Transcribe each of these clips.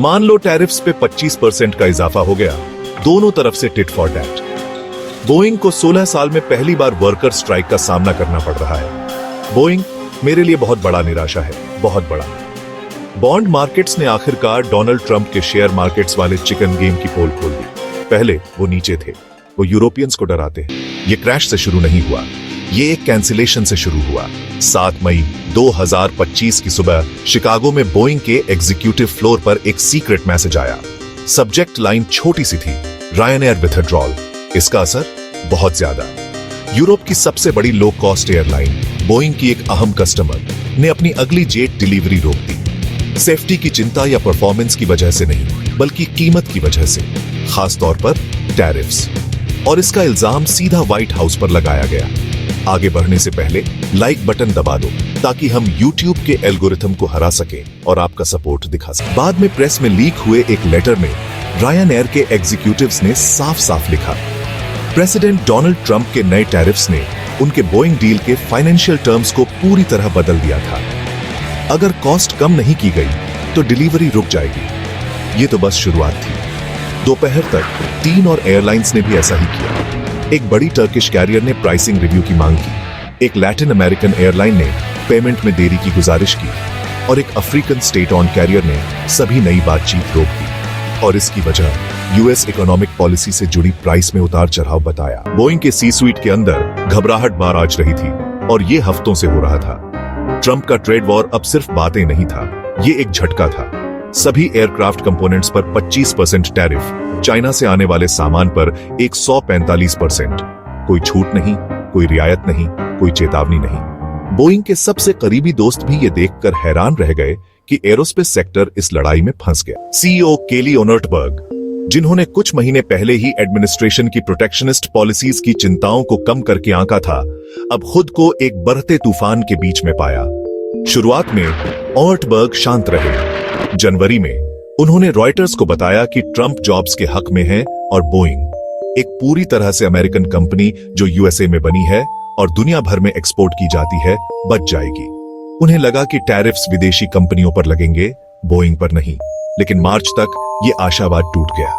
मान लो टैरिफ्स पे 25% का इजाफा हो गया, दोनों तरफ से टिट फॉर टैट। बोइंग को 16 साल में पहली बार वर्कर स्ट्राइक का सामना करना पड़ रहा है। बोइंग मेरे लिए बहुत बड़ा निराशा है, बहुत बड़ा। बॉन्ड मार्केट्स ने आखिरकार डोनाल्ड ट्रंप के शेयर मार्केट्स वाले चिकन गेम की पोल खोल दी। पहले वो नीचे थे, वो यूरोपियंस को डराते हैं। ये क्रैश से शुरू नहीं हुआ, ये एक कैंसिलेशन से शुरू हुआ। 7 मई 2025 की सुबह शिकागो में बोइंग के एग्जीक्यूटिव फ्लोर पर एक सीक्रेट मैसेज आया। सब्जेक्ट लाइन छोटी सी थी, रायनएयर विथड्रॉल। इसका असर बहुत ज्यादा। यूरोप की सबसे बड़ी लो कॉस्ट एयरलाइन बोइंग की एक अहम कस्टमर ने अपनी अगली जेट डिलीवरी रोक दी। सेफ्टी की चिंता या परफॉर्मेंस की वजह से नहीं, बल्कि कीमत की वजह से, खासतौर पर टैरिफ्स। और इसका इल्जाम सीधा व्हाइट हाउस पर लगाया गया। आगे बढ़ने से पहले लाइक बटन दबा दो ताकि हम YouTube के एल्गोरिथम को हरा सकें और आपका सपोर्ट दिखा सकें। बाद में प्रेस में लीक हुए एक लेटर में रायनएयर के एग्जीक्यूटिव्स ने साफ साफ लिखा, प्रेसिडेंट डोनाल्ड ट्रंप के नए टैरिफ्स ने उनके बोइंग डील के फाइनेंशियल टर्म्स को पूरी तरह बदल दिया था। अगर कॉस्ट कम नहीं की गई तो डिलीवरी रुक जाएगी। ये तो बस शुरुआत थी। दोपहर तक 3 और एयरलाइंस ने भी ऐसा ही किया। एक बड़ी टर्किश कैरियर ने प्राइसिंग रिव्यू की मांग की, एक लैटिन अमेरिकन एयरलाइन ने पेमेंट में देरी की गुजारिश की और एक अफ्रीकन स्टेट ऑन कैरियर ने सभी नई बातचीत रोक दी। और इसकी वजह यूएस इकोनॉमिक पॉलिसी से जुड़ी प्राइस में उतार चढ़ाव बताया। बोइंग के सी स्वीट के अंदर घबराहट बाराज रही थी और ये हफ्तों से हो रहा था। ट्रंप का ट्रेड वॉर अब सिर्फ बातें नहीं था, ये एक झटका था। सभी एयरक्राफ्ट कंपोनेंट्स पर 25% टैरिफ, चाइना से आने वाले सामान पर 145%। कोई छूट नहीं, कोई रियायत नहीं, कोई चेतावनी नहीं। बोइंग के सबसे करीबी दोस्त भी ये देखकर हैरान रह गए कि एरोस्पेस सेक्टर इस लड़ाई में फंस गया। सीईओ केली ओनर्टबर्ग, जिन्होंने कुछ महीने पहले ही एडमिनिस्ट्रेशन की प्रोटेक्शनिस्ट पॉलिसीज की चिंताओं को कम करके आंका था, अब खुद को एक बढ़ते तूफान के बीच में पाया। शुरुआत में ओनर्टबर्ग शांत रहे। जनवरी में उन्होंने रॉयटर्स को बताया कि ट्रंप जॉब्स के हक में है और बोइंग, एक पूरी तरह से अमेरिकन कंपनी जो यूएसए में बनी है और दुनिया भर में एक्सपोर्ट की जाती है, बच जाएगी। उन्हें लगा कि टैरिफ्स विदेशी कंपनियों पर लगेंगे, बोइंग पर नहीं। लेकिन मार्च तक ये आशावाद टूट गया।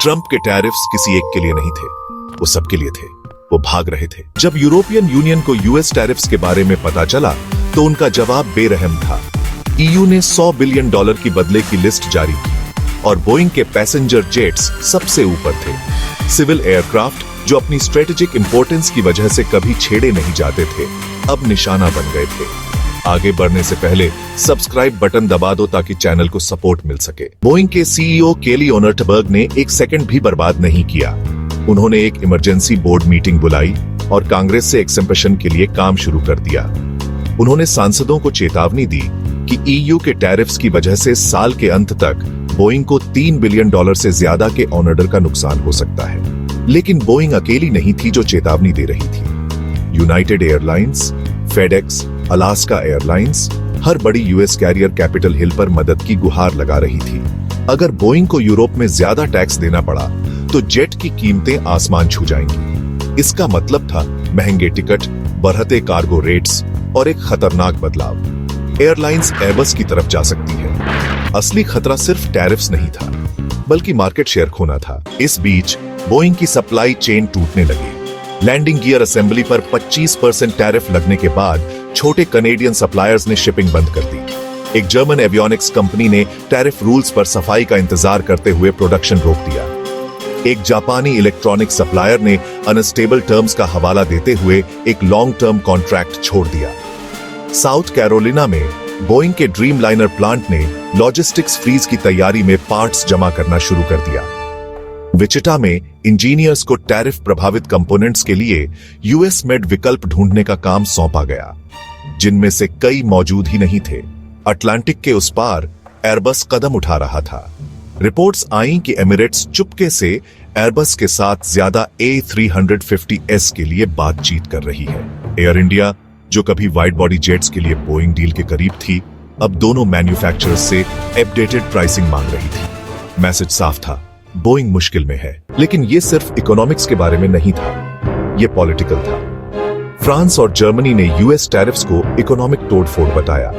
ट्रंप के टैरिफ्स किसी एक के लिए नहीं थे, वो सबके लिए थे। वो भाग रहे थे। जब यूरोपियन यूनियन को यूएस टैरिफ्स के बारे में पता चला तो उनका जवाब बेरहम था। ईयू ने $100 बिलियन की बदले की लिस्ट जारी की और बोइंग के पैसेंजर जेट्स सबसे ऊपर थे। सिविल एयरक्राफ्ट, जो अपनी स्ट्रेटेजिक इंपॉर्टेंस की वजह से कभी छेड़े नहीं जाते थे, अब निशाना बन गए थे। आगे बढ़ने से पहले सब्सक्राइब बटन दबा दो ताकि चैनल को सपोर्ट मिल सके। बोइंग के सीईओ केली ओनर्टबर्ग ने एक सेकंड भी बर्बाद नहीं किया। उन्होंने एक इमरजेंसी बोर्ड मीटिंग बुलाई और कांग्रेस से एक्सेम्पशन के लिए काम शुरू कर दिया। उन्होंने सांसदों को चेतावनी दी कि ईयू के टैरिफ्स की वजह से साल के अंत तक बोइंग को $3 बिलियन से ज्यादा के ऑन ऑर्डर का नुकसान हो सकता है। लेकिन बोइंग अकेली नहीं थी जो चेतावनी दे रही थी। United Airlines, FedEx, Alaska Airlines, हर बड़ी यूएस कैरियर कैपिटल हिल पर मदद की गुहार लगा रही थी। अगर बोइंग को यूरोप में ज्यादा टैक्स देना पड़ा तो जेट की कीमतें आसमान छू जाएंगी। इसका मतलब था महंगे टिकट, बढ़ते कार्गो रेट्स और एक खतरनाक बदलाव। एयरलाइंस एयरबस की तरफ जा सकती है। असली खतरा सिर्फ टैरिफ्स नहीं था, बल्कि मार्केट शेयर खोना था। इस बीच बोइंग की सप्लाई चेन टूटने लगी। लैंडिंग गियर असेंबली पर 25% टैरिफ लगने के बाद छोटे कनेडियन सप्लायर्स ने शिपिंग बंद कर दी। एक जर्मन एवियोनिक्स कंपनी ने टैरिफ रूल्स पर सफाई का इंतजार करते हुए प्रोडक्शन रोक दिया। एक जापानी इलेक्ट्रॉनिक सप्लायर ने अनस्टेबल टर्म्स का हवाला देते हुए एक लॉन्ग टर्म कॉन्ट्रैक्ट छोड़ दिया। साउथ कैरोलिना में बोइंग के ड्रीमलाइनर प्लांट ने लॉजिस्टिक्स फ्रीज की तैयारी में पार्ट्स जमा करना शुरू कर दिया। विचिटा में इंजीनियर्स को टैरिफ प्रभावित कंपोनेंट्स के लिए यूएस मेड विकल्प ढूंढने का काम सौंपा गया, जिनमें से कई मौजूद ही नहीं थे। अटलांटिक के उस पार एयरबस कदम उठा रहा था। रिपोर्ट्स आईं कि एमिरेट्स चुपके से एयरबस के साथ ज्यादा A350S के लिए बातचीत कर रही है। एयर इंडिया, जो कभी वाइड बॉडी जेट्स के लिए बोइंग डील के करीब थी, अब दोनों मैन्युफैक्चरर्स से अपडेटेड प्राइसिंग मांग रही थी। मैसेज साफ था, बोइंग मुश्किल में है। लेकिन ये सिर्फ इकोनॉमिक्स के बारे में नहीं था, ये पॉलिटिकल था। फ्रांस और जर्मनी ने यूएस टैरिफ्स को इकोनॉमिक तोड़फोड़ बताया।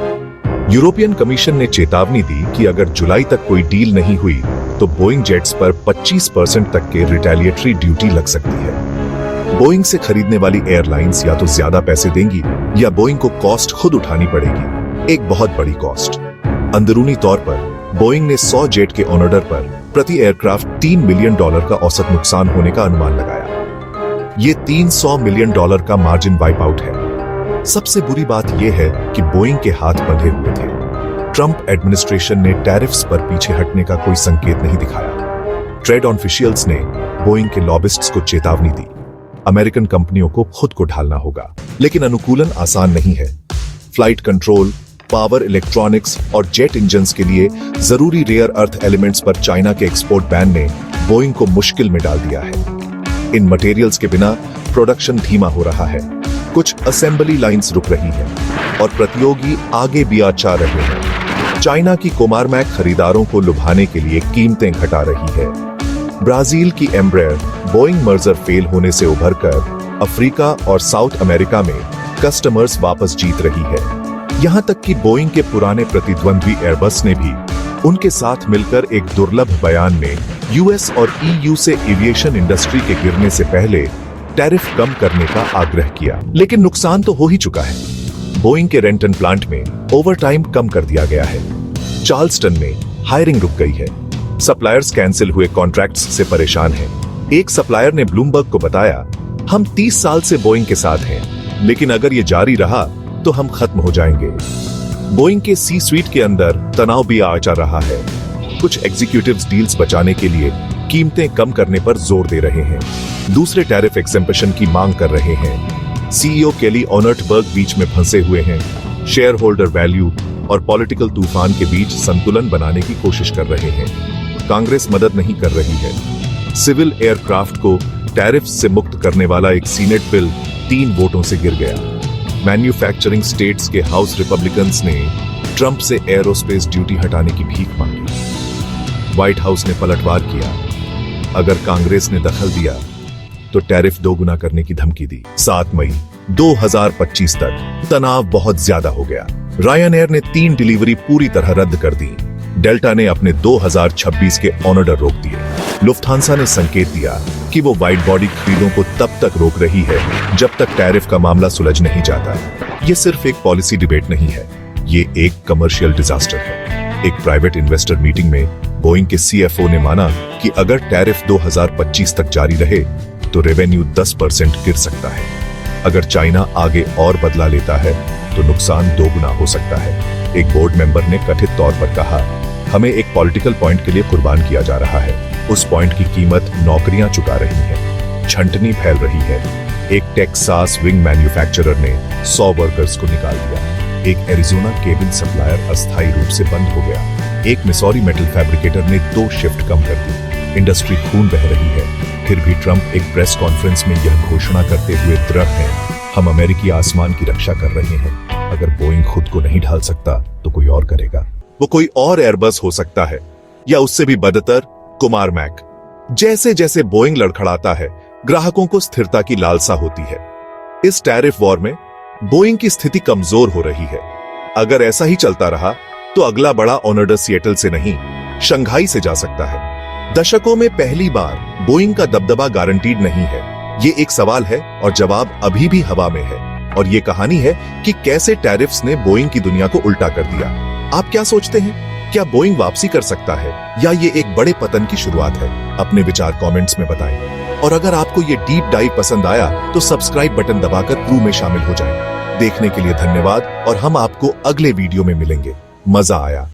यूरोपियन कमीशन ने चेतावनी दी कि अगर जुलाई तक कोई डील नहीं हुई तो बोइंग जेट्स पर 25% तक के रिटेलिएटरी ड्यूटी लग सकती है। बोइंग से खरीदने वाली एयरलाइंस या तो ज्यादा पैसे देंगी या बोइंग को कॉस्ट खुद उठानी पड़ेगी, एक बहुत बड़ी कॉस्ट। अंदरूनी तौर पर बोइंग ने 100 जेट के ऑर्डर पर प्रति एयरक्राफ्ट $3 मिलियन का औसत नुकसान होने का अनुमान लगाया। ये $300 मिलियन का मार्जिन वाइप आउट है। सबसे बुरी बात यह है कि बोइंग के हाथ बंधे हुए थे। ट्रंप एडमिनिस्ट्रेशन ने टैरिफ्स पर पीछे हटने का कोई संकेत नहीं दिखाया। ट्रेड ऑफिशियल्स ने बोइंग के लॉबिस्ट्स को चेतावनी दी, अमेरिकन कंपनियों को खुद को ढालना होगा। लेकिन अनुकूलन आसान नहीं है। फ्लाइट कंट्रोल, पावर इलेक्ट्रॉनिक्स और जेट इंजन्स के लिए जरूरी रेयर अर्थ एलिमेंट्स पर चाइना के एक्सपोर्ट बैन ने बोइंग को मुश्किल में डाल दिया है। इन मटेरियल्स के बिना प्रोडक्शन धीमा हो रहा है, कुछ असेंबली लाइंस रुक रही हैं और प्रतियोगी आगे भी आचा रहे हैं। चाइना की कोमारमैक खरीदारों को लुभाने के लिए कीमतें घटा रही है। ब्राजील की एम्ब्रेयर बोइंग मर्जर फेल होने से उभरकर अफ्रीका और साउथ अमेरिका में कस्टमर्स वापस जीत रही है। यहां तक कि बोइंग के पुराने प्रतिद्वंद्वी एयरबस ने भी उनके साथ मिलकर एक दुर्लभ बयान में यूएस और ईयू से एविएशन इंडस्ट्री के गिरने से पहले टैरिफ कम करने का आग्रह किया। लेकिन नुकसान तो हो ही चुका है। बोइंग के रेंटन प्लांट में ओवरटाइम कम कर दिया गया है। चार्ल्सटन में हायरिंग रुक गई है। सप्लायर्स कैंसिल हुए कॉन्ट्रैक्ट्स से परेशान हैं। एक सप्लायर ने ब्लूमबर्ग को बताया, हम 30 साल से बोइंग के साथ हैं, लेकिन अगर ये जारी रहा तो हम खत्म हो जाएंगे। बोइंग के सी स्वीट के अंदर तनाव भी आचा रहा है। कुछ एग्जीक्यूटिव्स डील्स बचाने के लिए कीमतें कम करने पर जोर दे रहे हैं, दूसरे टैरिफ एक्सेम्पशन की मांग कर रहे हैं। सीईओ केली ओनर्टबर्ग बीच में फंसे हुए हैं। शेयर होल्डर वैल्यू और पॉलिटिकल तूफान के बीच संतुलन बनाने की कोशिश कर रहे हैं। कांग्रेस मदद नहीं कर रही है। सिविल एयरक्राफ्ट को टैरिफ से मुक्त करने वाला एक सीनेट बिल 3 वोटों से गिर गया। मैन्युफैक्चरिंग स्टेट्स के हाउस रिपब्लिकन्स ने ट्रंप से एरोस्पेस ड्यूटी हटाने की भीख मांगी। व्हाइट हाउस ने पलटवार किया। अगर कांग्रेस ने दखल दिया तो टैरिफ 2 गुना करने की धमकी दी। 7 मई 2025 तक तनाव बहुत ज्यादा हो गया। रायन एयर ने 3 डिलीवरी पूरी तरह रद्द कर दी। डेल्टा ने अपने 2026 के ऑर्डर रोक दिए। लुफ्थांसा ने संकेत दिया कि वो वाइड बॉडी खरीदों को तब तक रोक रही है जब तक टैरिफ का मामला सुलझ नहीं जाता। ये सिर्फ एक पॉलिसी डिबेट नहीं है, ये एक कमर्शियल डिजास्टर है। एक प्राइवेट इन्वेस्टर मीटिंग में बोइंग के सीएफओ ने माना कि अगर टैरिफ 2025 तक जारी रहे तो रेवेन्यू 10% गिर सकता है। अगर चाइना आगे और बदला लेता है तो नुकसान 2 गुना हो सकता है। एक बोर्ड मेंबर ने कथित तौर पर कहा, हमें एक पॉलिटिकल पॉइंट के लिए कुर्बान किया जा रहा है। उस पॉइंट की कीमत नौकरियां चुका रही है, छंटनी फैल रही है। एक टेक्सास विंग मैन्युफैक्चरर ने 100 वर्कर्स को निकाल दिया। एक एरिजोना केबल सप्लायर अस्थायी रूप से बंद हो गया। एक मिसौरी मेटल फैब्रिकेटर ने 2 शिफ्ट कम कर दी। इंडस्ट्री खून बह रही है। फिर भी ट्रंप एक प्रेस कॉन्फ्रेंस में यह घोषणा करते हुए दृढ़ हैं, हम अमेरिकी आसमान की रक्षा कर रहे हैं। अगर बोइंग खुद को नहीं ढाल सकता तो कोई और करेगा। वो कोई और एयरबस हो सकता है या उससे भी बदतर कोमारमैक। जैसे जैसे बोइंग लड़खड़ाता है, ग्राहकों को स्थिरता की लालसा होती है। इस टैरिफ वॉर में बोइंग की स्थिति कमजोर हो रही है। अगर ऐसा ही चलता रहा तो अगला बड़ा ऑर्डर सिएटल से नहीं, शंघाई से जा सकता है। दशकों में पहली बार बोइंग का दबदबा गारंटीड नहीं है। ये एक सवाल है और जवाब अभी भी हवा में है। और ये कहानी है कि कैसे टैरिफ्स ने बोइंग की दुनिया को उल्टा कर दिया। आप क्या सोचते हैं? क्या बोइंग वापसी कर सकता है या ये एक बड़े पतन की शुरुआत है? अपने विचार कमेंट्स में बताएं। और अगर आपको ये डीप डाइव पसंद आया तो सब्सक्राइब बटन दबाकर क्रू में शामिल हो जाएं। देखने के लिए धन्यवाद और हम आपको अगले वीडियो में मिलेंगे। मजा आया?